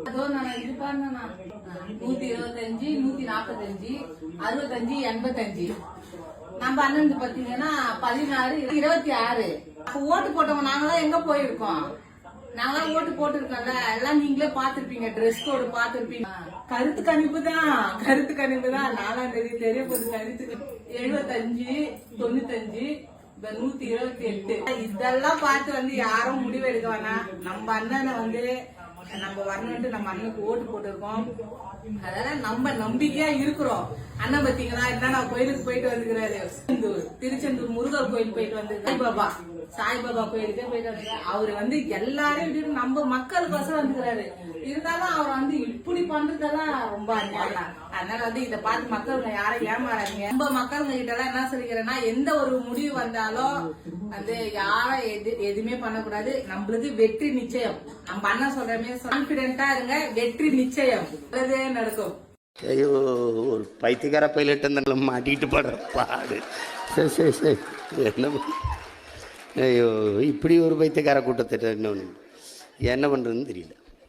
அதோ நான் இது பண்ணேண்ணா 125 145 65 85. நம்ம அண்ணன் பாத்தீங்கன்னா 16 26. அப்ப ஓட்டு போட்டவங்க நாங்களாம் எங்க போயிருக்கோம்? நாங்களாம் ஓட்டு போட்டுருக்கோம்ல, எல்லாம் நீங்களே பாத்துருப்பீங்க, ட்ரெஸ் கோடு பாத்துருப்பீங்க. கருத்து கணிப்பு தான் 4ஆம் தேதி தெரிய போகுது. கருத்து 75 95 128 இதெல்லாம் பார்த்து வந்து யாரும் முடிவு எடுக்க வேணாம். நம்ம அண்ணனை வந்து நம்ம வரணும்ட்டு நம்ம அண்ணனுக்கு ஓட்டு போட்டிருக்கோம். அதனால நம்ம நம்பிக்கையா இருக்கிறோம். அண்ணன் பாத்தீங்களா என்ன கோயிலுக்கு போயிட்டு வந்துக்கிறாரு. திருச்செந்தூர் முருகர் கோயில் போயிட்டு வந்து சாய்பாபா கோயிலுக்கே போயிட்டு வந்து அவரு வந்து எல்லாரையும் விட்டு நம்ம மக்களுக்கோசரம் வந்துக்கிறாரு. இருந்தாலும் அவர் வந்து இப்படி பண்றதெல்லாம் ரொம்ப அநியாயம். அதனால வந்து இதை பார்த்து மக்களுங்க யாரும் ஏமாறாதீங்க. நம்ம மக்களுங்க கிட்ட எல்லாம் என்ன சொல்லிக்கிறேன்னா, எந்த ஒரு முடிவு வந்தாலும் வந்து யாரும் எதுவுமே பண்ணக்கூடாது. நம்மளுக்கு வெற்றி நிச்சயம். நம்ம அண்ணன் சொல்றமே கான்பிடென்டா இருங்க, வெற்றி நிச்சயம் நடக்கும். ஐயோ, ஒரு பைத்தியக்கார பைலட் மாட்டிக்கிட்டு படுற பாடு. சரி சரி சரி, என்ன ஐயோ, இப்படி ஒரு பைத்தியக்கார கூட்டத்திட்ட என்ன பண்ணுறதுன்னு தெரியல.